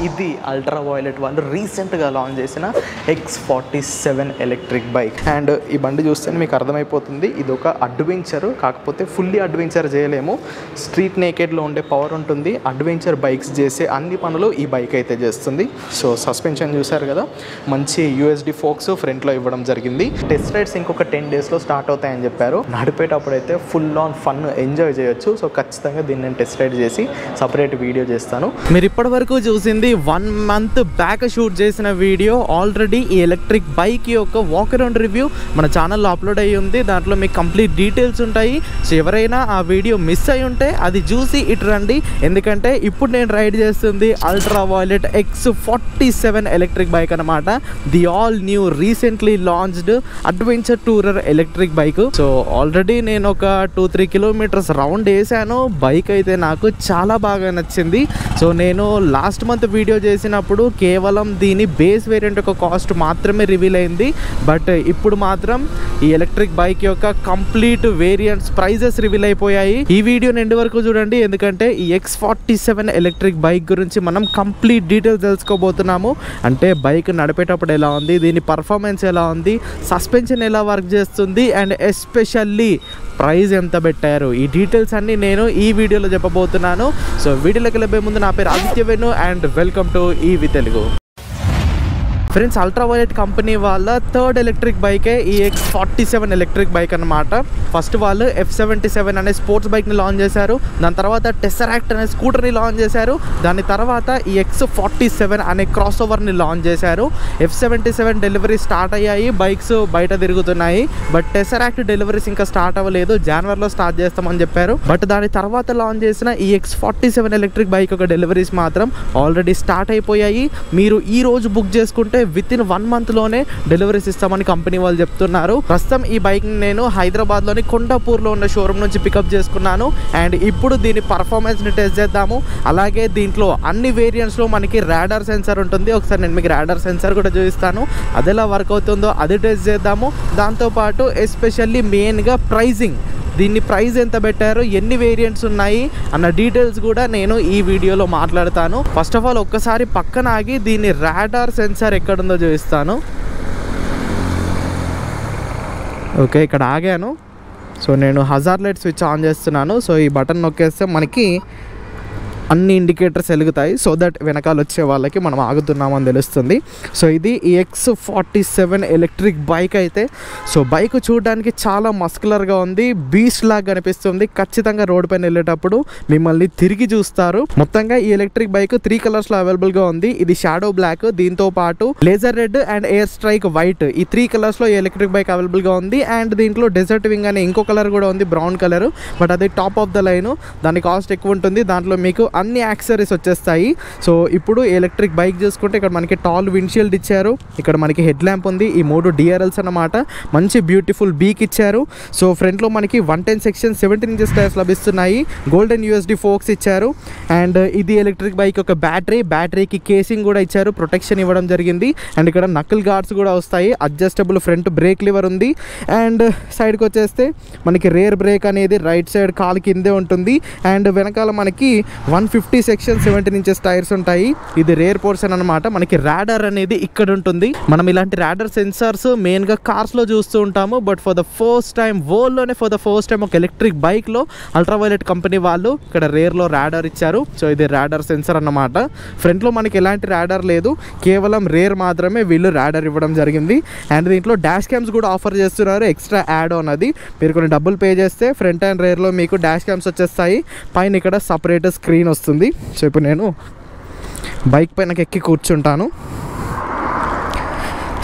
ఇది ultra violet వాళ్ళు రీసెంట్గా లాంచ్ చేసిన X47 ఎలక్ట్రిక్ బైక్. అండ్ ఈ బండి చూస్తే మీకు అర్థమైపోతుంది ఇది ఒక అడ్వెంచర్, కాకపోతే ఫుల్లీ అడ్వెంచర్ చేయలేము. స్ట్రీట్ నేకెడ్లో ఉండే పవర్ ఉంటుంది, అడ్వెంచర్ బైక్స్ చేసే అన్ని పనులు ఈ బైక్ అయితే చేస్తుంది. సో సస్పెన్షన్ చూసారు కదా, మంచి USD ఫోక్స్ ఫ్రంట్లో ఇవ్వడం జరిగింది. టెస్ట్ రైడ్స్ ఇంకొక 10 డేస్లో స్టార్ట్ అవుతాయని చెప్పారు. నడిపేటప్పుడు అయితే ఫుల్ ఆన్ ఫన్ ఎంజాయ్ చేయొచ్చు. సో ఖచ్చితంగా దీన్ని నేను టెస్ట్ రైడ్ చేసి సపరేట్ వీడియో చేస్తాను. మీరు ఇప్పటి వరకు చూసింది 1 month బ్యాక్ షూట్ చేసిన వీడియో. ఆల్రెడీ ఈ ఎలక్ట్రిక్ బైక్ యొక్క వాక్ అరౌండ్ రివ్యూ మన ఛానల్లో అప్లోడ్ అయ్యి ఉంది. దాంట్లో మీకు కంప్లీట్ డీటెయిల్స్ ఉంటాయి. సో ఎవరైనా ఆ వీడియో మిస్ అయి ఉంటే అది చూసి ఇటు రండి, ఎందుకంటే ఇప్పుడు నేను రైడ్ చేస్తుంది Ultraviolette X47 electric bike అనమాట. The all new recently launched adventure tourer electric bike. So already నేను ఒక 2-3 కిలోమీటర్స్ రౌండ్ వేసాను. బైక్ అయితే నాకు చాలా బాగా నచ్చింది. సో నేను లాస్ట్ మంత్ వీడియో చేసినప్పుడు కేవలం దీని బేస్ వేరియంట్ యొక్క కాస్ట్ మాత్రమే రివీల్ అయింది. బట్ ఇప్పుడు మాత్రం ఈ ఎలక్ట్రిక్ బైక్ యొక్క కంప్లీట్ వేరియంట్స్ ప్రైజెస్ రివీల్ అయిపోయాయి. ఈ వీడియోని ఎండ్ వరకు చూడండి, ఎందుకంటే ఈ X47 ఎలక్ట్రిక్ బైక్ గురించి మనం కంప్లీట్ డీటెయిల్స్ తెలుసుకోబోతున్నాము. అంటే బైక్ నడిపేటప్పుడు ఎలా ఉంది, దీని పర్ఫార్మెన్స్ ఎలా ఉంది, సస్పెన్షన్ ఎలా వర్క్ చేస్తుంది, అండ్ ఎస్పెషల్లీ ప్రైస్ ఎంత పెట్టారు, ఈ డీటెయిల్స్ అన్నీ నేను ఈ వీడియోలో చెప్పబోతున్నాను. సో వీడియోలోకి వెళ్ళే ముందు నా పేరు Aditya Venu and welcome to EV Telugu. Friends, ultra violet company వాళ్ళ థర్డ్ ఎలక్ట్రిక్ బైకే ఈ X47 ఎలక్ట్రిక్ బైక్ అనమాట. ఫస్ట్ వాళ్ళు F77 అనే స్పోర్ట్స్ బైక్ని లాంచ్ చేశారు. దాని తర్వాత టెసరాక్ట్ అనే స్కూటర్ని లాంచ్ చేశారు. దాని తర్వాత ఈ X47 అనే క్రాస్ ఓవర్ని లాంచ్ చేశారు. F77 డెలివరీ స్టార్ట్ అయ్యాయి, బైక్స్ బయట తిరుగుతున్నాయి. బట్ టెసరాక్ట్ డెలివరీస్ ఇంకా స్టార్ట్ అవ్వలేదు, జనవరిలో స్టార్ట్ చేస్తామని చెప్పారు. బట్ దాని తర్వాత లాంచ్ చేసిన ఈ X47 ఎలక్ట్రిక్ బైక్ యొక్క డెలివరీస్ మాత్రం ఆల్రెడీ స్టార్ట్ అయిపోయాయి. మీరు ఈ రోజు బుక్ చేసుకుంటే విత్ ఇన్ 1 month లోనే డెలివరీస్ ఇస్తామని కంపెనీ వాళ్ళు చెప్తున్నారు. ప్రస్తుతం ఈ బైక్ నేను హైదరాబాద్లోని కొండాపూర్లో ఉన్న షోరూమ్ నుంచి పికప్ చేసుకున్నాను. అండ్ ఇప్పుడు దీని పర్ఫార్మెన్స్ని టెస్ట్ చేద్దాము. అలాగే దీంట్లో అన్ని వేరియంట్స్లో మనకి రాడార్ సెన్సార్ ఉంటుంది. ఒకసారి నేను మీకు రాడార్ సెన్సార్ కూడా చూపిస్తాను, అది ఎలా వర్క్ అవుతుందో అది టెస్ట్ చేద్దాము. దాంతోపాటు ఎస్పెషల్లీ మెయిన్గా ప్రైజింగ్, దీన్ని ప్రైస్ ఎంత పెట్టారు, ఎన్ని వేరియంట్స్ ఉన్నాయి అన్న డీటెయిల్స్ కూడా నేను ఈ వీడియోలో మాట్లాడతాను. ఫస్ట్ ఆఫ్ ఆల్ ఒక్కసారి పక్కన ఆగి దీని రాడార్ సెన్సార్ ఎక్కడుందో చూపిస్తాను. ఓకే, ఇక్కడ ఆగాను. సో నేను హజార్ లైట్ స్విచ్ ఆన్ చేస్తున్నాను. సో ఈ బటన్ నొక్కేస్తే మనకి అన్ని ఇండికేటర్స్ వెలుగుతాయి, సో దట్ వెనకాల వచ్చే వాళ్ళకి మనం ఆగుతున్నామని తెలుస్తుంది. సో ఇది ఈ X47 ఎలక్ట్రిక్ బైక్ అయితే. సో బైక్ చూడడానికి చాలా మస్కులర్గా ఉంది, బీస్ట్ లాగా కనిపిస్తుంది. ఖచ్చితంగా రోడ్ పైన వెళ్ళేటప్పుడు మిమ్మల్ని తిరిగి చూస్తారు. మొత్తంగా ఈ ఎలక్ట్రిక్ బైక్ 3 కలర్స్లో అవైలబుల్గా ఉంది. ఇది షాడో బ్లాక్, దీంతో పాటు laser red and air strike white, ఈ 3 కలర్స్లో ఈ ఎలక్ట్రిక్ బైక్ అవైలబుల్గా ఉంది. అండ్ దీంట్లో డెజర్ట్ వింగ్ అనే ఇంకో కలర్ కూడా ఉంది, బ్రౌన్ కలర్. బట్ అది టాప్ ఆఫ్ ద లైన్, దాని కాస్ట్ ఎక్కువ ఉంటుంది. దాంట్లో మీకు అన్ని యాక్సెసరీస్ వచ్చేస్తాయి. సో ఇప్పుడు ఎలక్ట్రిక్ బైక్ చూసుకుంటే ఇక్కడ మనకి టాల్ విండ్షీల్డ్ ఇచ్చారు, ఇక్కడ మనకి హెడ్ ల్యాంప్ ఉంది, ఈ 3 DRLs అన్నమాట. మంచి బ్యూటిఫుల్ బీక్ ఇచ్చారు. సో ఫ్రంట్లో మనకి 110 సెక్షన్ 17 ఇంచెస్ టైర్స్ లభిస్తున్నాయి. గోల్డెన్ USD ఫోక్స్ ఇచ్చారు. అండ్ ఇది ఎలక్ట్రిక్ బైక్ యొక్క బ్యాటరీకి కేసింగ్ కూడా ఇచ్చారు, ప్రొటెక్షన్ ఇవ్వడం జరిగింది. అండ్ ఇక్కడ నకిల్ గార్డ్స్ కూడా వస్తాయి. అడ్జస్టబుల్ ఫ్రంట్ బ్రేక్ లివర్ ఉంది. అండ్ సైడ్కి వచ్చేస్తే మనకి రేర్ బ్రేక్ అనేది రైట్ సైడ్ కాలు కిందే ఉంటుంది. అండ్ వెనకాల మనకి 150 సెక్షన్ 17 ఇంచెస్ టైర్స్ ఉంటాయి. ఇది రేర్ పోర్షన్ అనమాట. మనకి రాడార్ అనేది ఇక్కడ ఉంటుంది. మనం ఇలాంటి రాడార్ సెన్సార్స్ మెయిన్గా కార్స్లో చూస్తూ ఉంటాము. But for the first time వరల్డ్లోనే ఒక ఎలక్ట్రిక్ బైక్లో అల్ట్రా వైలెట్ కంపెనీ వాళ్ళు ఇక్కడ రేర్లో రాడార్ ఇచ్చారు. సో ఇది రాడార్ సెన్సార్ అన్నమాట. ఫ్రంట్లో మనకి ఎలాంటి రాడార్ లేదు, కేవలం రేర్ మాత్రమే వీళ్ళు రాడార్ ఇవ్వడం జరిగింది. అండ్ దీంట్లో డాష్ క్యామ్స్ కూడా ఆఫర్ చేస్తున్నారు, ఎక్స్ట్రా యాడ్ ఆన్. అది మీరు కొన్ని డబ్బులు పే చేస్తే ఫ్రంట్ అండ్ రేర్లో మీకు డాష్ క్యామ్స్ వచ్చేస్తాయి. పైన ఇక్కడ సపరేట్ స్క్రీన్ వస్తుంది. సో ఇప్పుడు నేను బైక్ పైన ఎక్కి కూర్చుంటాను.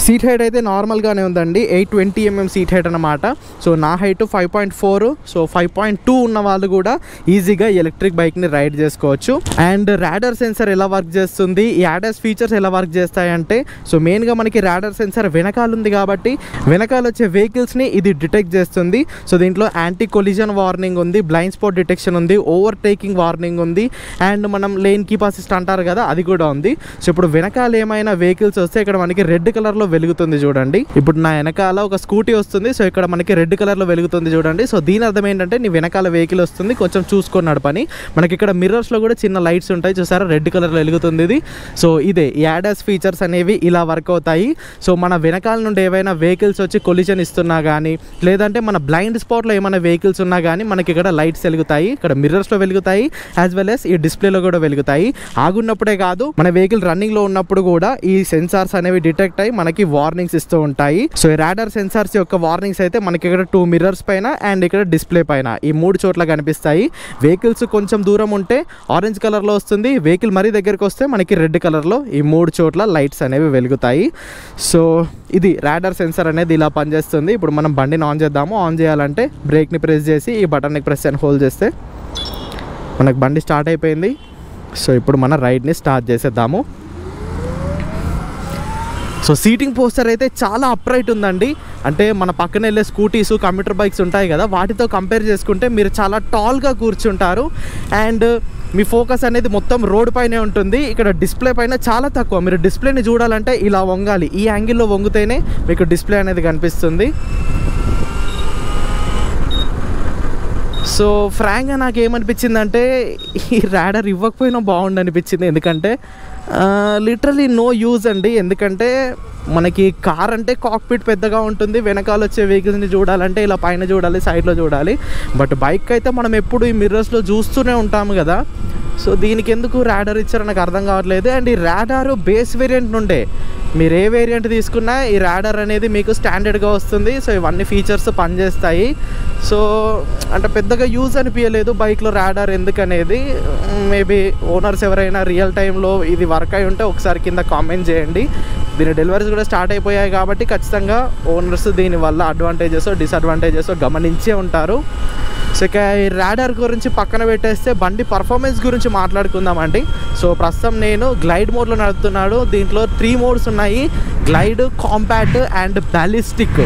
సీట్ హైట్ అయితే నార్మల్గానే ఉందండి, 820 mm సీట్ హైట్ అనమాట. సో నా హైట్ 5.4, సో 5.2 ఉన్న వాళ్ళు కూడా ఈజీగా ఎలక్ట్రిక్ బైక్ని రైడ్ చేసుకోవచ్చు. అండ్ రాడార్ సెన్సార్ ఎలా వర్క్ చేస్తుంది, ఈ ADAS ఫీచర్స్ ఎలా వర్క్ చేస్తాయంటే, సో మెయిన్గా మనకి రాడార్ సెన్సార్ వెనకాల ఉంది కాబట్టి వెనకాల వచ్చే వెహికల్స్ని ఇది డిటెక్ట్ చేస్తుంది. సో దీంట్లో యాంటీ కొలిజన్ వార్నింగ్ ఉంది, బ్లైండ్ స్పాట్ డిటెక్షన్ ఉంది, ఓవర్టేకింగ్ వార్నింగ్ ఉంది. అండ్ మనం లేన్ కీప్ అసిస్ట్ అంటారు కదా, అది కూడా ఉంది. సో ఇప్పుడు వెనకాల ఏమైనా వెహికల్స్ వస్తే ఇక్కడ మనకి రెడ్ కలర్లో వెలుగుతుంది చూడండి. ఇప్పుడు నా వెనకాల ఒక స్కూటీ వస్తుంది, సో ఇక్కడ మనకి రెడ్ కలర్లో వెలుగుతుంది చూడండి. సో దీని అర్థం ఏంటంటే నీ వెనకాల వెహికల్ వస్తుంది, కొంచెం చూసుకొని నడపని. మనకి ఇక్కడ మిర్రర్స్లో కూడా చిన్న లైట్స్ ఉంటాయి చూసారా, రెడ్ కలర్లో వెలుగుతుంది ఇది. సో ఇదే యాడాస్ ఫీచర్స్ అనేవి ఇలా వర్క్ అవుతాయి. సో మన వెనకాల నుండి ఏవైనా వెహికల్స్ వచ్చి కొలిజన్ ఇస్తున్నా కానీ, లేదంటే మన బ్లైండ్ స్పాట్లో ఏమైనా వెహికల్స్ ఉన్నా కానీ మనకి ఇక్కడ లైట్స్ వెలుగుతాయి, ఇక్కడ మిర్రర్స్లో వెలుగుతాయి, యాజ్ వెల్ యాజ్ ఈ డిస్ప్లేలో కూడా వెలుగుతాయి. ఆగున్నప్పుడే కాదు, మన వెహికల్ రన్నింగ్లో ఉన్నప్పుడు కూడా ఈ సెన్సార్స్ అనేవి డిటెక్ట్ అయ్యి మనకి వార్నింగ్స్ ఇస్తూ ఉంటాయి. సో ఈ రాడార్ సెన్సార్స్ యొక్క వార్నింగ్స్ అయితే మనకి ఇక్కడ 2 మిర్రర్స్ పైన అండ్ ఇక్కడ డిస్ప్లే పైన ఈ 3 చోట్ల కనిపిస్తాయి. వెహికల్స్ కొంచెం దూరం ఉంటే ఆరెంజ్ కలర్లో వస్తుంది, వెహికల్ మరీ దగ్గరికి వస్తే మనకి రెడ్ కలర్లో ఈ 3 చోట్ల లైట్స్ అనేవి వెలుగుతాయి. సో ఇది రాడార్ సెన్సార్ అనేది ఇలా పనిచేస్తుంది. ఇప్పుడు మనం బండిని ఆన్ చేద్దాము. ఆన్ చేయాలంటే బ్రేక్ని ప్రెస్ చేసి ఈ బటన్ని ప్రెస్ అండ్ హోల్డ్ చేస్తే మనకు బండి స్టార్ట్ అయిపోయింది. సో ఇప్పుడు మన రైడ్ని స్టార్ట్ చేసేద్దాము. సో సీటింగ్ పోస్టర్ అయితే చాలా అప్రైట్ ఉందండి. అంటే మన పక్కన వెళ్ళే స్కూటీస్, కంప్యూటర్ బైక్స్ ఉంటాయి కదా, వాటితో కంపేర్ చేసుకుంటే మీరు చాలా టాల్గా కూర్చుంటారు. అండ్ మీ ఫోకస్ అనేది మొత్తం రోడ్ పైనే ఉంటుంది. ఇక్కడ డిస్ప్లే పైన చాలా తక్కువ. మీరు డిస్ప్లేని చూడాలంటే ఇలా వంగాలి, ఈ యాంగిల్లో వంగితేనే మీకు డిస్ప్లే అనేది కనిపిస్తుంది. సో ఫ్రాంక్గా నాకు ఏమనిపించిందంటే ఈ రాడార్ ఇవ్వకపోయినా బాగుండు అనిపించింది. ఎందుకంటే లిటరలీ నో యూజ్ అండి. ఎందుకంటే మనకి కార్ అంటే కాక్పిట్ పెద్దగా ఉంటుంది, వెనకాల వచ్చే వెహికల్స్ని చూడాలంటే ఇలా పైన చూడాలి, సైడ్లో చూడాలి. బట్ బైక్ అయితే మనం ఎప్పుడు ఈ మిర్రర్స్లో చూస్తూనే ఉంటాము కదా. సో దీనికి ఎందుకు రాడార్ ఇచ్చారో నాకు అర్థం కావట్లేదు. అండ్ ఈ రాడారు బేస్ వేరియంట్ నుండే మీరు ఏ వేరియంట్ తీసుకున్నా ఈ రాడార్ అనేది మీకు స్టాండర్డ్గా వస్తుంది. సో ఇవన్నీ ఫీచర్స్ పనిచేస్తాయి. సో అంటే పెద్దగా యూజ్ అనిపించలేదు బైక్లో రాడార్ ఎందుకనేది. మేబీ ఓనర్స్ ఎవరైనా రియల్ టైంలో ఇది వర్క్ అయి ఉంటే ఒకసారి కింద కామెంట్ చేయండి. దీని డెలివరీస్ కూడా స్టార్ట్ అయిపోయాయి కాబట్టి ఖచ్చితంగా ఓనర్స్ దీనివల్ల అడ్వాంటేజెస్ డిసడ్వాంటేజెస్ గమనించే ఉంటారు. సో ఇక ఈ రాడార్ గురించి పక్కన పెట్టేస్తే బండి పర్ఫార్మెన్స్ గురించి మాట్లాడుకుందామండి. సో ప్రస్తుతం నేను గ్లైడ్ మోడ్లో నడుపుతున్నాడు. దీంట్లో 3 మోడ్స్ ఉన్నాయి, glide, compact and ballistic.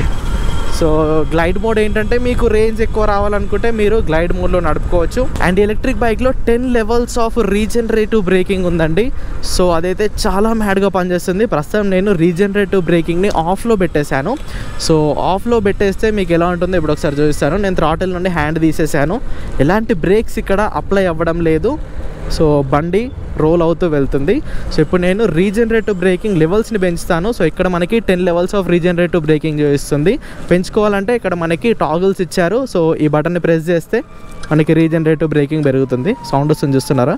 So glide mode ఏంటంటే మీకు రేంజ్ ఎక్కువ రావాలనుకుంటే మీరు గ్లైడ్ మోడ్లో నడుపుకోవచ్చు. అండ్ ఎలక్ట్రిక్ బైక్లో 10 లెవెల్స్ ఆఫ్ రీజనరేటివ్ బ్రేకింగ్ ఉందండి. సో అదైతే చాలా మ్యాడ్గా పనిచేస్తుంది. ప్రస్తుతం నేను రీజనరేటివ్ బ్రేకింగ్ని ఆఫ్లో పెట్టేశాను. సో ఆఫ్లో పెట్టేస్తే మీకు ఎలా ఉంటుందో ఇప్పుడు ఒకసారి చూపిస్తాను. నేను థ్రాటిల్ నుండి హ్యాండ్ తీసేసాను, ఎలాంటి బ్రేక్స్ ఇక్కడ అప్లై అవ్వడం లేదు. సో బండి రోల్ అవుతూ వెళ్తుంది. సో ఇప్పుడు నేను రీజనరేటివ్ బ్రేకింగ్ లెవెల్స్ని పెంచుతాను. సో ఇక్కడ మనకి 10 లెవెల్స్ ఆఫ్ రీజనరేటివ్ బ్రేకింగ్ చూపిస్తుంది. పెంచుకోవాలంటే ఇక్కడ మనకి టాగిల్స్ ఇచ్చారు. సో ఈ బటన్ని ప్రెస్ చేస్తే మనకి రీజనరేటివ్ బ్రేకింగ్ పెరుగుతుంది. సౌండ్ వస్తుంది చూస్తున్నారా.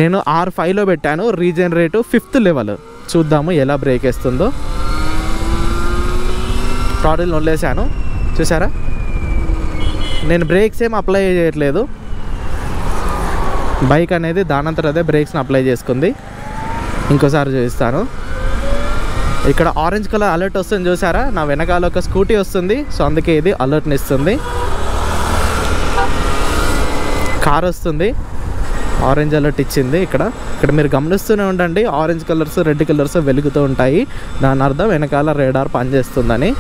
నేను R5లో పెట్టాను రీజనరేటివ్ 5th లెవెల్. చూద్దాము ఎలా బ్రేక్ వేస్తుందో. టాగిల్ వదిలేసాను, చూసారా. నేను బ్రేక్స్ ఏం అప్లై చేయట్లేదు, బైక్ అనేది దానంతట అదే బ్రేక్స్ని అప్లై చేసుకుంది. ఇంకోసారి చూపిస్తాను. ఇక్కడ ఆరెంజ్ కలర్ అలర్ట్ వస్తుంది చూసారా. నా వెనకాల ఒక స్కూటీ వస్తుంది, సో అందుకే ఇది అలర్ట్ని ఇస్తుంది. కార్ వస్తుంది, ఆరెంజ్ అలర్ట్ ఇచ్చింది. ఇక్కడ మీరు గమనిస్తూనే ఉండండి, ఆరెంజ్ కలర్స్, రెడ్ కలర్స్ వెలుగుతూ ఉంటాయి. దాని అర్థం వెనకాల రేడార్ పనిచేస్తుందని.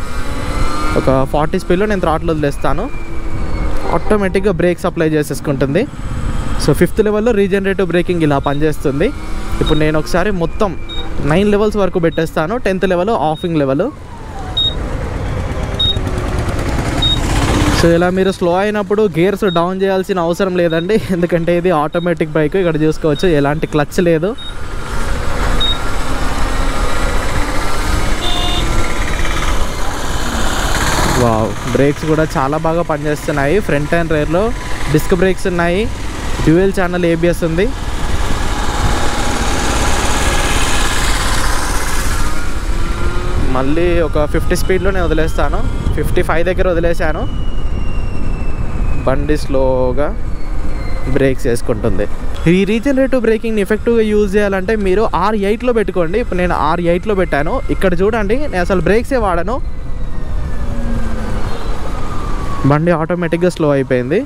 ఒక 40 స్పీడ్లో నేను థ్రాటిల్ వదిలేస్తాను, ఆటోమేటిక్గా బ్రేక్స్ అప్లై చేసేసుకుంటుంది. సో 5th లెవెల్లో రీజనరేటివ్ బ్రేకింగ్ ఇలా పనిచేస్తుంది. ఇప్పుడు నేను ఒకసారి మొత్తం 9 లెవెల్స్ వరకు పెట్టేస్తాను. 10th level offing level. So ఇలా మీరు స్లో అయినప్పుడు గేర్స్ డౌన్ చేయాల్సిన అవసరం లేదండి, ఎందుకంటే ఇది ఆటోమేటిక్ బైక్. ఇక్కడ చూసుకోవచ్చు ఎలాంటి క్లచ్ లేదు. వావ్, బ్రేక్స్ కూడా చాలా బాగా పనిచేస్తున్నాయి. ఫ్రంట్ అండ్ రేర్లో డిస్క్ బ్రేక్స్ ఉన్నాయి, డ్యూయల్ ఛానల్ ABS ఉంది. మళ్ళీ ఒక 50 స్పీడ్లో నేను వదిలేస్తాను. 55 దగ్గర వదిలేసాను. బండి స్లోగా బ్రేక్స్ వేసుకుంటుంది. ఈ రీజనరేటివ్ బ్రేకింగ్ని ఎఫెక్టివ్గా యూజ్ చేయాలంటే మీరు R8లో పెట్టుకోండి. ఇప్పుడు నేను R8లో పెట్టాను. ఇక్కడ చూడండి, నేను అసలు బ్రేక్సే వాడాను, బండి ఆటోమేటిక్గా స్లో అయిపోయింది.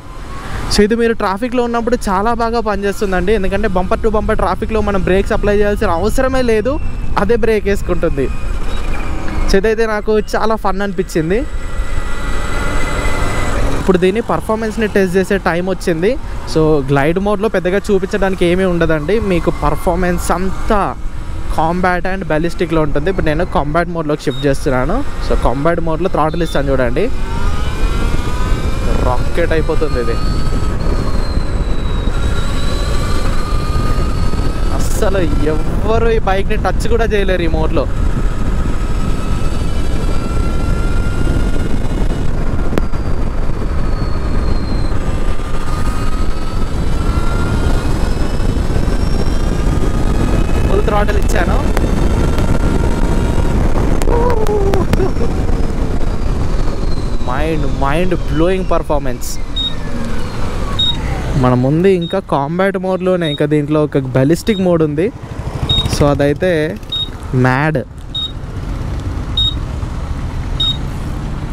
సో ఇది మీరు ట్రాఫిక్లో ఉన్నప్పుడు చాలా బాగా పనిచేస్తుందండి. ఎందుకంటే బంపర్ టు బంపర్ ట్రాఫిక్లో మనం బ్రేక్స్ అప్లై చేయాల్సిన అవసరమే లేదు, అదే బ్రేక్ వేసుకుంటుంది. సో ఇదైతే నాకు చాలా ఫన్ అనిపించింది. ఇప్పుడు దీని పర్ఫార్మెన్స్ని టెస్ట్ చేసే టైం వచ్చింది. సో గ్లైడ్ మోడ్లో పెద్దగా చూపించడానికి ఏమీ ఉండదండి, మీకు పర్ఫార్మెన్స్ అంతా కాంబాట్ అండ్ బ్యాలిస్టిక్లో ఉంటుంది. ఇప్పుడు నేను కాంబాట్ మోడ్లోకి షిఫ్ట్ చేస్తున్నాను. సో కాంబాట్ మోడ్లో థ్రాటిల్ ఇస్తాను చూడండి, రాకెట్ అయిపోతుంది ఇది. అస్సలు ఎవ్వరు ఈ బైక్ని టచ్ కూడా చేయలేరు ఈ మోడ్లో. ఫుల్ థ్రాటిల్ ఇచ్చాను. Mind blowing performance. మన ముందు ఇంకా కాంబాట్ మోడ్లోనే ఇంకా దీంట్లో ఒక బ్యాలిస్టిక్ మోడ్ ఉంది. సో అదైతే మ్యాడ్.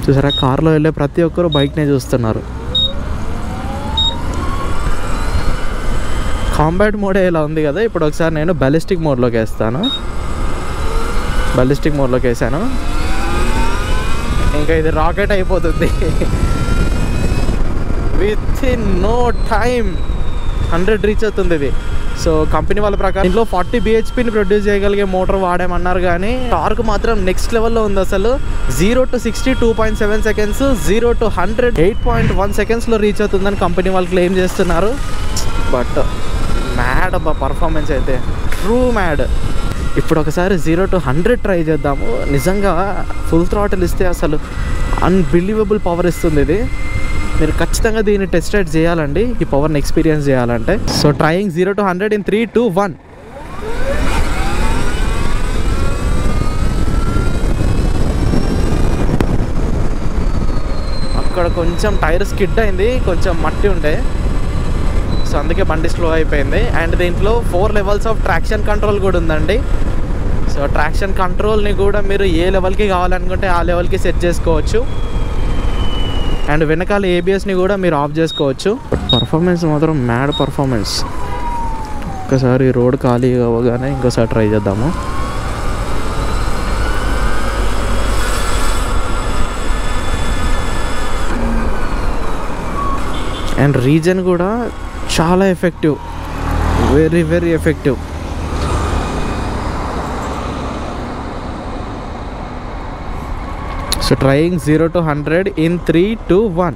చూసారా, కార్లో వెళ్ళే ప్రతి ఒక్కరు బైక్నే చూస్తున్నారు. కాంబాట్ మోడే ఇలా ఉంది కదా. ఇప్పుడు ఒకసారి నేను బ్యాలిస్టిక్ మోడ్లోకి వేస్తాను. బ్యాలిస్టిక్ మోడ్లోకి వేసాను. ఇంకా ఇది రాకెట్ అయిపోతుంది. Within no time 100 reach అవుతుంది ఇది. సో కంపెనీ వాళ్ళ ప్రకారం ఇంట్లో 40 bhpని ప్రొడ్యూస్ చేయగలిగే మోటార్ వాడామన్నారు, కానీ టార్క్ మాత్రం నెక్స్ట్ లెవెల్లో ఉంది. అసలు 0 to 60 2.7 seconds, 0 to 100 8.1 secondsలో రీచ్ అవుతుందని కంపెనీ వాళ్ళు క్లెయిమ్ చేస్తున్నారు. బట్ మ్యాడ్ అబ్బా పర్ఫార్మెన్స్ అయితే, ట్రూ మ్యాడ్. ఇప్పుడు ఒకసారి 0 to 100 ట్రై చేద్దాము. నిజంగా ఫుల్ థ్రాటిల్ ఇస్తే అసలు అన్బిలీవబుల్ పవర్ ఇస్తుంది ఇది. మీరు ఖచ్చితంగా దీన్ని టెస్ట్ రైడ్ చేయాలండి, ఈ పవర్ని ఎక్స్పీరియన్స్ చేయాలంటే. So trying 0 to 100 in 3, 2, 1. అక్కడ కొంచెం టైర్ స్కిడ్ అయింది, కొంచెం మట్టి ఉండే, సో అందుకే బండి స్లో అయిపోయింది. అండ్ దీంట్లో 4 levels ఆఫ్ ట్రాక్షన్ కంట్రోల్ కూడా ఉందండి. సో ట్రాక్షన్ కంట్రోల్ని కూడా మీరు ఏ లెవెల్కి కావాలనుకుంటే ఆ లెవెల్కి సెట్ చేసుకోవచ్చు. అండ్ వెనకాల ఏబిఎస్ని కూడా మీరు ఆఫ్ చేసుకోవచ్చు. పర్ఫార్మెన్స్ మాత్రం మ్యాడ్ పర్ఫార్మెన్స్. ఒక్కసారి రోడ్ ఖాళీ అవ్వగానే ఇంకోసారి ట్రై చేద్దాము. అండ్ రీజన్ కూడా చాలా effective, very very effective. So trying 0 to 100 in 3, 2, 1.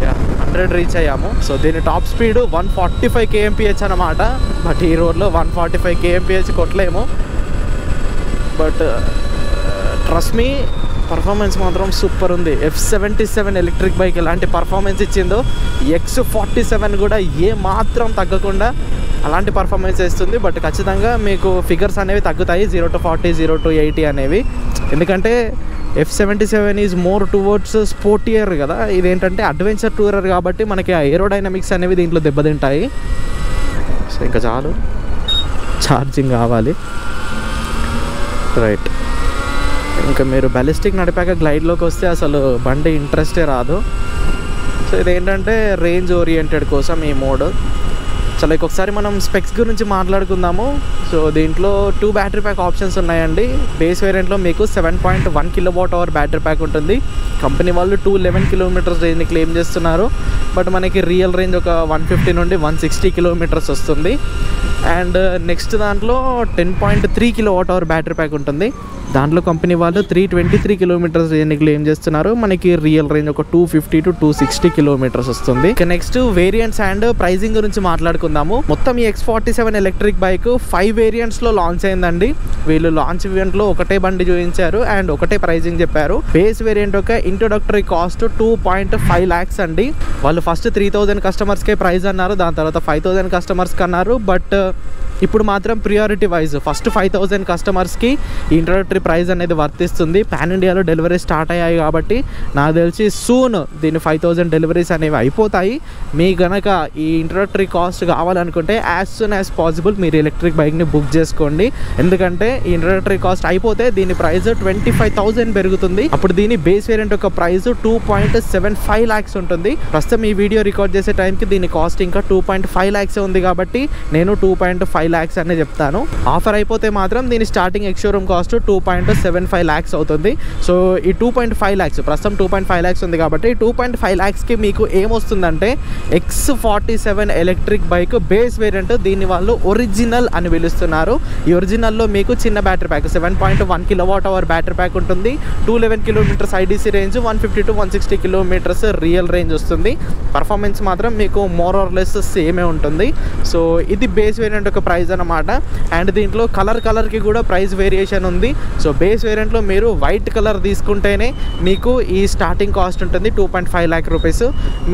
Yeah 100 reach అయ్యాము. సో దీని టాప్ స్పీడ్ 145 kmph అనమాట. బట్ ఈ రోడ్లో 145 kmph కొట్టలేము. బట్ ట్రస్ట్ మీ, పర్ఫార్మెన్స్ మాత్రం సూపర్ ఉంది. F77 ఎలక్ట్రిక్ బైక్ ఎలాంటి పర్ఫార్మెన్స్ ఇచ్చిందో X47 కూడా ఏ మాత్రం తగ్గకుండా అలాంటి పర్ఫార్మెన్స్ ఇస్తుంది. బట్ ఖచ్చితంగా మీకు ఫిగర్స్ అనేవి తగ్గుతాయి 0 to 40, 0 to 80 అనేవి. ఎందుకంటే F77 is more towards sportier కదా, ఇదేంటంటే అడ్వెంచర్ టూరర్ కాబట్టి మనకి ఏరోడైనమిక్స్ అనేవి దీంట్లో దెబ్బతింటాయి. సో ఇంకా చాలు, ఛార్జింగ్ కావాలి. రైట్, ఇంకా మీరు బ్యాలిస్టిక్ నడిపాక గ్లైడ్లోకి వస్తే అసలు బండి ఇంట్రెస్టే రాదు. సో ఇదేంటంటే రేంజ్ ఓరియంటెడ్ కోసం ఈ మోడ్. చలో ఒకసారి మనం స్పెక్స్ గురించి మాట్లాడుకుందాము. సో దీంట్లో 2 బ్యాటరీ ప్యాక్ ఆప్షన్స్ ఉన్నాయండి. బేస్ వేరియంట్లో మీకు 7.1 kWh బ్యాటరీ ప్యాక్ ఉంటుంది. కంపెనీ వాళ్ళు 211 km రేంజ్ని క్లెయిమ్ చేస్తున్నారు. బట్ మనకి రియల్ రేంజ్ ఒక 150 నుండి 160 km వస్తుంది. అండ్ నెక్స్ట్ దాంట్లో 10.3 kWh బ్యాటరీ ప్యాక్ ఉంటుంది. దాంట్లో కంపెనీ వాళ్ళు 323 km రేంజ్ని క్లెయిమ్ చేస్తున్నారు. మనకి రియల్ రేంజ్ ఒక 250 to 260 km వస్తుంది. ఇక నెక్స్ట్ వేరియంట్స్ అండ్ ప్రైజింగ్ గురించి మాట్లాడుకుందాము. మొత్తం ఈ X47 ఎలక్ట్రిక్ బైక్ 5 వేరియంట్స్లో లాంచ్ అయిందండి. వీళ్ళు లాంచ్ ఈవెంట్లో ఒకటే బండి చూపించారు అండ్ ఒకటే ప్రైజింగ్ చెప్పారు. బేస్ వేరియంట్ ఒక ఇంట్రొడక్టరీ కాస్ట్ 2.5 lakhs అండి. వాళ్ళు ఫస్ట్ 3000 కస్టమర్స్కే ప్రైజ్ అన్నారు, దాని తర్వాత 5000 కస్టమర్స్కి అన్నారు. బట్ ఇప్పుడు మాత్రం ప్రియారిటీ వైజ్ ఫస్ట్ 5000 కస్టమర్స్కి ఇంట్రొడక్టరీ ప్రైస్ అనేది వర్తిస్తుంది. పాన్ ఇండియాలో డెలివరీ స్టార్ట్ అయ్యాయి కాబట్టి నాకు తెలిసి సూన్ దీని 5000 డెలివరీస్ అనేవి అయిపోతాయి. మీ గనక ఈ ఇంట్రొడక్టరీ కాస్ట్ కావాలనుకుంటే యాజ్ సూన్ యాజ్ పాసిబుల్ మీరు ఎలక్ట్రిక్ బైక్ని బుక్ చేసుకోండి. ఎందుకంటే ఈ ఇంట్రడక్టరీ కాస్ట్ అయిపోతే దీని ప్రైస్ 25,000 పెరుగుతుంది. అప్పుడు దీని బేస్ వేరియంట్ యొక్క ప్రైస్ 2.75 lakhs ఉంటుంది. ప్రస్తుతం ఈ వీడియో రికార్డ్ చేసే టైంకి దీని కాస్ట్ ఇంకా 2.5 lakhs ఉంది కాబట్టి నేను 2.5 lakhs అనే చెప్తాను. ఆఫర్ అయిపోతే మాత్రం దీని starting X showroom cost 2.75 lakhs అవుతుంది. సో ఈ 2.5 lakhs ప్రస్తుతం 2.5 lakhs ఉంది కాబట్టి 2.5 lakhsకి మీకు ఏమొస్తుందంటే X47 electric bike base variant. దీన్ని వాళ్ళు ఒరిజినల్ అని పిలుస్తున్నారు. ఈ ఒరిజినల్లో మీకు చిన్న battery pack 7.1 kWh battery pack ఉంటుంది. 211 kilometers IDC range, 150 to 160 kilometers real range వస్తుంది. పర్ఫార్మెన్స్ మాత్రం మీకు మోర్ ఆర్ లెస్ సేమే ఉంటుంది. సో ఇది బేస్ వేరియంట్ యొక్క ప్రైస్ అన్నమాట. అండ్ దీంట్లో కలర్కి కూడా ప్రైస్ వేరియేషన్ ఉంది. సో బేస్ వేరియంట్లో మీరు వైట్ కలర్ తీసుకుంటేనే మీకు ఈ స్టార్టింగ్ కాస్ట్ ఉంటుంది 2.5 lakh rupees.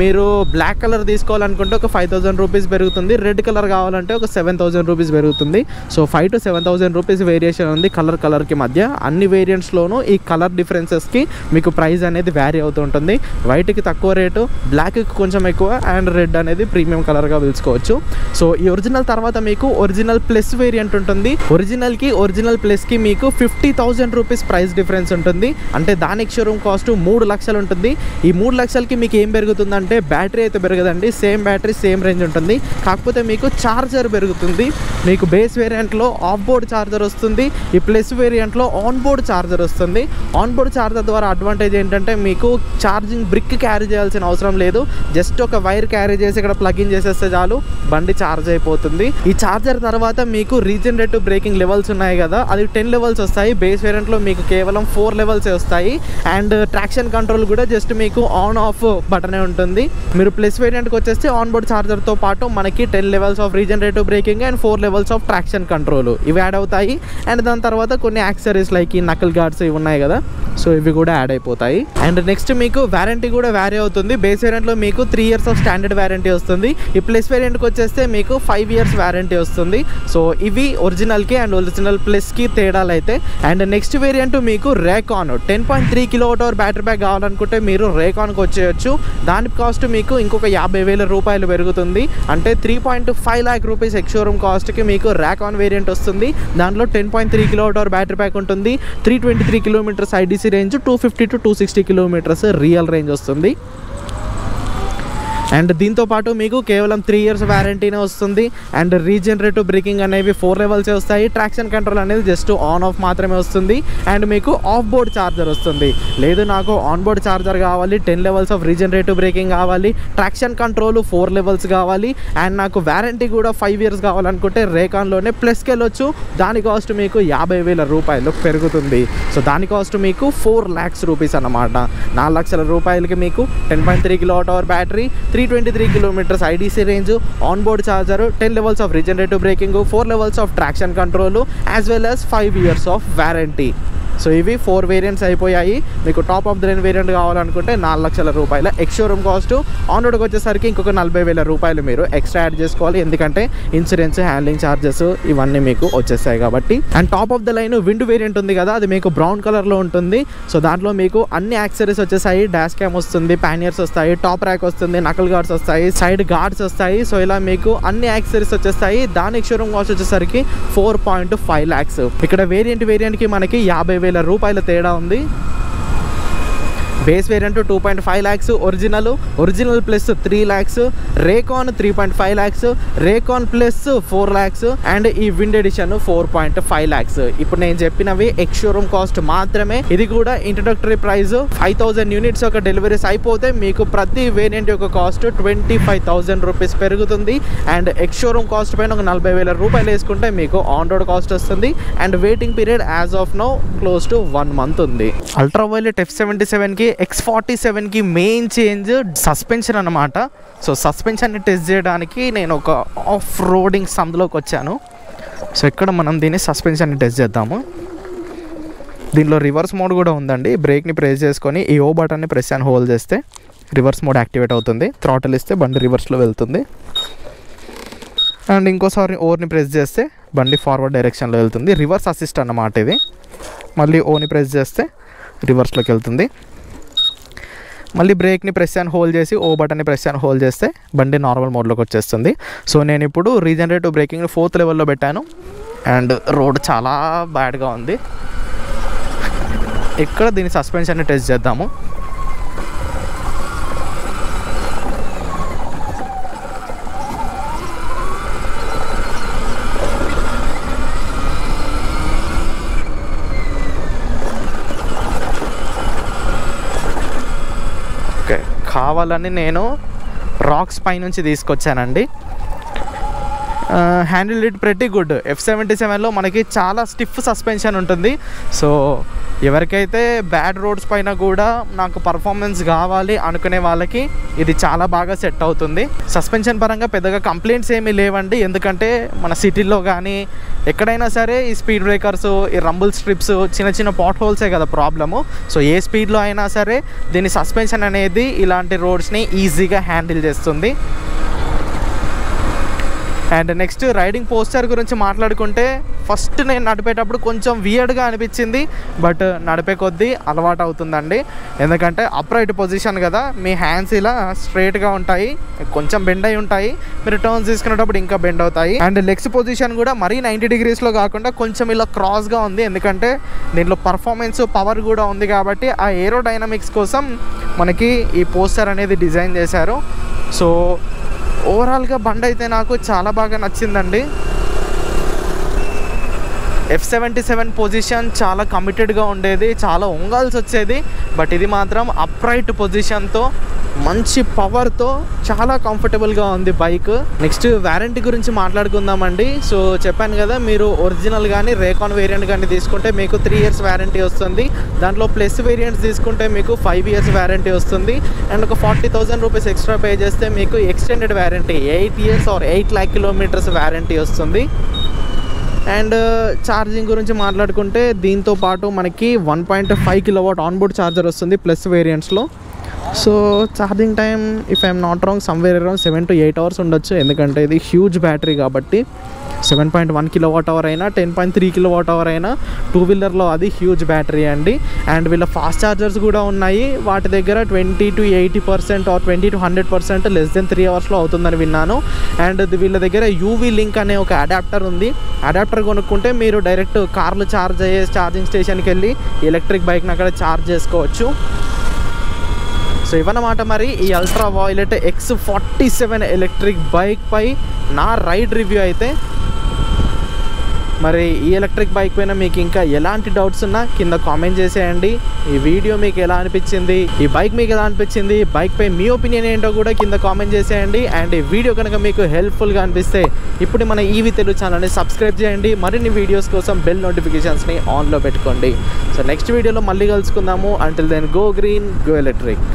మీరు బ్లాక్ కలర్ తీసుకోవాలనుకుంటే ఒక 5,000 rupees పెరుగుతుంది. రెడ్ కలర్ కావాలంటే ఒక 7,000 rupees పెరుగుతుంది. సో 5,000 to 7,000 rupees వేరియేషన్ ఉంది కలర్కి మధ్య. అన్ని వేరియంట్స్లోనూ ఈ కలర్ డిఫరెన్సెస్కి మీకు ప్రైస్ అనేది వ్యారీ అవుతూ ఉంటుంది. వైట్కి తక్కువ రేటు, బ్లాక్కి కొంచెం ఎక్కువ, అండ్ రెడ్ అనేది ప్రీమియం కలర్గా పిలుచుకోవచ్చు. సో ఈ ఒరిజినల్ తర్వాత మీకు ఒరిజినల్ ప్లస్ వేరియంట్ ఉంటుంది. ఒరిజినల్ ప్లస్కి మీకు 50,000 rupees ప్రైస్ డిఫరెన్స్ ఉంటుంది. అంటే దానికి షోరూమ్ కాస్ట్ 3 లక్షలు ఉంటుంది. ఈ 3 లక్షలకి మీకు ఏం పెరుగుతుందంటే బ్యాటరీ అయితే పెరగదండి, సేమ్ బ్యాటరీ సేమ్ రేంజ్ ఉంటుంది. కాకపోతే మీకు ఛార్జర్ పెరుగుతుంది. మీకు బేస్ వేరియంట్లో ఆఫ్ బోర్డ్ ఛార్జర్ వస్తుంది. ఈ ప్లస్ వేరియంట్లో ఆన్ బోర్డ్ ఛార్జర్ వస్తుంది. ఆన్ బోర్డ్ ఛార్జర్ ద్వారా అడ్వాంటేజ్ ఏంటంటే మీకు ఛార్జింగ్ బ్రిక్ క్యారీ చేయాల్సిన అవసరం లేదు. జస్ట్ ఒక వైర్ క్యారీ చేసి ఇక్కడ ప్లగ్ ఇన్ చేసేస్తే చాలు, బండి ఛార్జ్ అయిపోతుంది. ఈ ఛార్జర్ తర్వాత మీకు రీజనరేటివ్ బ్రేకింగ్ లెవెల్స్ ఉన్నాయి కదా, అది 10 levels వస్తాయి. బేస్ వేరియంట్లో మీకు కేవలం 4 levels వస్తాయి. అండ్ ట్రాక్షన్ కంట్రోల్ కూడా జస్ట్ మీకు ఆన్ ఆఫ్ బటనే ఉంటుంది. మీరు ప్లస్ వేరియంట్కి వచ్చేస్తే ఆన్ బోర్డ్ ఛార్జర్తో పాటు మనకి 10 levels of regenerative braking and 4 levels of traction control ఇవి యాడ్ అవుతాయి. అండ్ దాని తర్వాత కొన్ని యాక్సెసరీస్ లైక్ ఈ నకల్ గార్డ్స్ ఇవి ఉన్నాయి కదా, సో ఇవి కూడా యాడ్ అయిపోతాయి. అండ్ నెక్స్ట్ మీకు వారంటీ కూడా వ్యారీ అవుతుంది. బేస్ వేరియంట్లో మీకు 3 years ఆఫ్ స్టాండర్డ్ వారంటీ వస్తుంది. ఈ ప్లస్ వేరియంట్కి వచ్చేస్తే మీకు 5 years వారంటీ వస్తుంది. సో ఇవి ఒరిజినల్కి అండ్ ఒరిజినల్ ప్లస్కి తేడాలు అయితే. అండ్ నెక్స్ట్ వేరియంట్ మీకు రేకాన్ 10.3 kWh బ్యాటరీ ప్యాక్ కావాలనుకుంటే మీరు రేకాన్కి వచ్చేయచ్చు. దాని కాస్ట్ మీకు ఇంకొక 50,000 రూపాయలు పెరుగుతుంది. అంటే 3.5 lakh rupees ఎక్స్ షోరూమ్ కాస్ట్కి మీకు రేకాన్ వేరియంట్ వస్తుంది. దాంట్లో 10.3 kWh బ్యాటరీ ప్యాక్ ఉంటుంది. 323 kilometers IDC range, 250 to 260 kilometers real range వస్తుంది. అండ్ దీంతో పాటు మీకు కేవలం 3 years వారంటీనే వస్తుంది. అండ్ రీజనరేటివ్ బ్రేకింగ్ అనేవి 4 levels వస్తాయి. ట్రాక్షన్ కంట్రోల్ అనేది జస్ట్ ఆన్ ఆఫ్ మాత్రమే వస్తుంది. అండ్ మీకు ఆఫ్ బోర్డ్ ఛార్జర్ వస్తుంది. లేదు నాకు ఆన్ బోర్డ్ ఛార్జర్ కావాలి, 10 levels ఆఫ్ రీజనరేటివ్ బ్రేకింగ్ కావాలి, ట్రాక్షన్ కంట్రోల్ 4 levels కావాలి, అండ్ నాకు వారంటీ కూడా 5 years కావాలనుకుంటే రేకాన్లోనే ప్లస్కి వెళ్ళొచ్చు. దాని కాస్ట్ మీకు 50,000 రూపాయలు పెరుగుతుంది. సో దాని కాస్ట్ మీకు 4 lakhs rupees అన్నమాట. 4 లక్షల రూపాయలకి మీకు 10.3 kWh battery, 323 kilometers IDC range, on board charger, 10 levels of regenerative braking, 4 levels of traction control, as well as 5 years of warranty. So ఇవి 4 వేరియంట్స్ అయిపోయాయి. మీకు top of the range variant కావాలనుకుంటే 4 లక్షల రూపాయల ఎక్స్ షోరూమ్ కాస్ట్. ఆన్ రోడ్కి వచ్చేసరికి ఇంకొక 40,000 రూపాయలు మీరు ఎక్స్ట్రా యాడ్ చేసుకోవాలి. ఎందుకంటే ఇన్సూరెన్స్, హ్యాండ్లింగ్ ఛార్జెస్ ఇవన్నీ మీకు వచ్చేస్తాయి కాబట్టి. And top of the line wind variant ఉంది కదా, అది మీకు బ్రౌన్ కలర్లో ఉంటుంది. సో దాంట్లో మీకు అన్ని యాక్సెసరీస్ వచ్చేసాయి. డాష్ క్యామ్ వస్తుంది, ప్యానియర్స్ వస్తాయి, టాప్ ర్యాక్ వస్తుంది, నకల్ గార్డ్స్ వస్తాయి, సైడ్ గార్డ్స్ వస్తాయి. సో ఇలా మీకు అన్ని యాక్సెసరీస్ వచ్చేస్తాయి. దాని ఎక్స్ షోరూమ్ కాస్ట్ వచ్చేసరికి 4.5 lakhs. ఇక్కడ వేరియంట్కి మనకి 50,000 రూపాయల తేడా ఉంది. Base variant 2.5 lakhs, original plus 3 lakhs, recon 3.5 lakhs, recon plus 4 lakhs, and ఈ విండ్ ఎడిషన్ 4.5 lakhs. ఇప్పుడు నేను చెప్పినవి ఎక్స్ షోరూమ్ కాస్ట్ మాత్రమే. ఇది కూడా ఇంట్రడక్టరీ ప్రైస్. 5,000 units యొక్క డెలివరీస్ అయిపోతే మీకు ప్రతి వేరియంట్ యొక్క కాస్ట్ 25,000 rupees పెరుగుతుంది. అండ్ ఎక్స్ షోరూమ్ కాస్ట్ పైన ఒక 40,000 రూపాయలు వేసుకుంటే మీకు ఆన్ రోడ్ కాస్ట్ వస్తుంది. And waiting period as of now close to 1 month ఉంది. అల్ట్రా వైలెట్ F77కి X47కి మెయిన్ చేంజ్ సస్పెన్షన్ అన్నమాట. సో సస్పెన్షన్ని టెస్ట్ చేయడానికి నేను ఒక ఆఫ్ రోడింగ్ సందులోకి వచ్చాను. సో ఇక్కడ మనం దీన్ని సస్పెన్షన్ని టెస్ట్ చేద్దాము. దీనిలో రివర్స్ మోడ్ కూడా ఉందండి. బ్రేక్ని ప్రెస్ చేసుకొని ఈ ఓ బటన్ని ప్రెస్ అండ్ హోల్డ్ చేస్తే రివర్స్ మోడ్ యాక్టివేట్ అవుతుంది. థ్రాటిల్ ఇస్తే బండి రివర్స్లో వెళ్తుంది. అండ్ ఇంకోసారి ఓర్ని ప్రెస్ చేస్తే బండి ఫార్వర్డ్ డైరెక్షన్లో వెళ్తుంది. రివర్స్ అసిస్ట్ అన్నమాట ఇది. మళ్ళీ ఓని ప్రెస్ చేస్తే రివర్స్లోకి వెళ్తుంది. మళ్ళీ బ్రేక్ని ప్రెస్ అండ్ హోల్డ్ చేసి ఓ బటన్ని ప్రెస్ అండ్ హోల్డ్ చేస్తే బండి నార్మల్ మోడ్లోకి వచ్చేస్తుంది. సో నేను ఇప్పుడు రీజనరేటివ్ బ్రేకింగ్ 4th లెవెల్లో పెట్టాను. అండ్ రోడ్ చాలా బ్యాడ్గా ఉంది. ఇక్కడ దీని సస్పెన్షన్ని టెస్ట్ చేద్దాము. కావాలని నేను రాక్స్ పై నుంచి తీసుకొచ్చానండి. Handle it pretty good. F77లో మనకి చాలా స్టిఫ్ సస్పెన్షన్ ఉంటుంది. సో ఎవరికైతే బ్యాడ్ రోడ్స్ పైన కూడా నాకు పర్ఫార్మెన్స్ కావాలి అనుకునే వాళ్ళకి ఇది చాలా బాగా సెట్ అవుతుంది. సస్పెన్షన్ పరంగా పెద్దగా కంప్లైంట్స్ ఏమీ లేవండి. ఎందుకంటే మన సిటీలో కానీ ఎక్కడైనా సరే ఈ స్పీడ్ బ్రేకర్స్, ఈ రంబుల్ స్ట్రిప్స్, చిన్న చిన్న పాట్ హోల్సే కదా ప్రాబ్లము. సో ఏ స్పీడ్లో అయినా సరే దీని సస్పెన్షన్ అనేది ఇలాంటి రోడ్స్ని ఈజీగా హ్యాండిల్ చేస్తుంది. అండ్ నెక్స్ట్ రైడింగ్ పోస్చర్ గురించి మాట్లాడుకుంటే ఫస్ట్ నేను నడిపేటప్పుడు కొంచెం వియర్డ్గా అనిపించింది. బట్ నడిపే కొద్దీ అలవాటు అవుతుందండి. ఎందుకంటే అప్రైట్ పొజిషన్ కదా, మీ హ్యాండ్స్ ఇలా స్ట్రైట్గా ఉంటాయి, కొంచెం బెండ్ అయి ఉంటాయి. మీరు టర్న్స్ తీసుకునేటప్పుడు ఇంకా బెండ్ అవుతాయి. అండ్ లెగ్స్ పొజిషన్ కూడా మరీ 90 degreesలో కాకుండా కొంచెం ఇలా క్రాస్గా ఉంది. ఎందుకంటే దీంట్లో పర్ఫార్మెన్స్ పవర్ కూడా ఉంది కాబట్టి ఆ ఏరోడైనమిక్స్ కోసం మనకి ఈ పోస్చర్ అనేది డిజైన్ చేశారు. సో ఓవరాల్గా బండి అయితే నాకు చాలా బాగా నచ్చిందండి. F77 పొజిషన్ చాలా కమిటెడ్గా ఉండేది, చాలా వంగాల్సి వచ్చేది. బట్ ఇది మాత్రం అప్రైట్ పొజిషన్తో మంచి పవర్తో చాలా కంఫర్టబుల్గా ఉంది బైక్. నెక్స్ట్ వారంటీ గురించి మాట్లాడుకుందామండి. సో చెప్పాను కదా, మీరు ఒరిజినల్ కానీ రేకాన్ వేరియంట్ కానీ తీసుకుంటే మీకు 3 years వారంటీ వస్తుంది. దాంట్లో ప్లస్ వేరియంట్స్ తీసుకుంటే మీకు 5 years వారంటీ వస్తుంది. అండ్ ఒక 40,000 రూపీస్ ఎక్స్ట్రా పే చేస్తే మీకు extended warranty 8 years or 8 lakh kilometers warranty వస్తుంది. అండ్ ఛార్జింగ్ గురించి మాట్లాడుకుంటే దీంతో పాటు మనకి 1.5 kW ఆన్బోర్డ్ ఛార్జర్ వస్తుంది ప్లస్ వేరియంట్స్లో. So charging time if I'm not wrong somewhere around 7 to 8 hours ఉండొచ్చు. ఎందుకంటే ఇది హ్యూజ్ బ్యాటరీ కాబట్టి 7.1 kWh అయినా 10.3 kWh అయినా 2-wheelerలో అది హ్యూజ్ బ్యాటరీ అండి. అండ్ వీళ్ళ ఫాస్ట్ ఛార్జర్స్ కూడా ఉన్నాయి. వాటి దగ్గర 20 to 80% or 20 to 100% less than 3 hours అవుతుందని విన్నాను. అండ్ వీళ్ళ దగ్గర యూవీ లింక్ అనే ఒక అడాప్టర్ ఉంది. అడాప్టర్ కొనుక్కుంటే మీరు డైరెక్ట్ కార్లు ఛార్జ్ అయ్యే ఛార్జింగ్ స్టేషన్కి వెళ్ళి ఎలక్ట్రిక్ బైక్ని అక్కడ ఛార్జ్ చేసుకోవచ్చు. సో ఇవన్నమాట మరి ఈ ultra violet X47 electric bike పై నా రైడ్ రివ్యూ అయితే. మరి ఈ ఎలక్ట్రిక్ బైక్ పైన మీకు ఇంకా ఎలాంటి డౌట్స్ ఉన్నా కింద కామెంట్ చేసేయండి. ఈ వీడియో మీకు ఎలా అనిపించింది, ఈ బైక్ మీకు ఎలా అనిపించింది, బైక్ పై మీ ఒపీనియన్ ఏంటో కూడా కింద కామెంట్ చేసేయండి. అండ్ ఈ వీడియో కనుక మీకు హెల్ప్ఫుల్గా అనిపిస్తే ఇప్పుడు మన ఈవీ తెలుగు ఛానల్ని సబ్స్క్రైబ్ చేయండి. మరిన్ని వీడియోస్ కోసం బెల్ నోటిఫికేషన్స్ని ఆన్లో పెట్టుకోండి. సో నెక్స్ట్ వీడియోలో మళ్ళీ కలుసుకుందాము. Until then go green, go electric.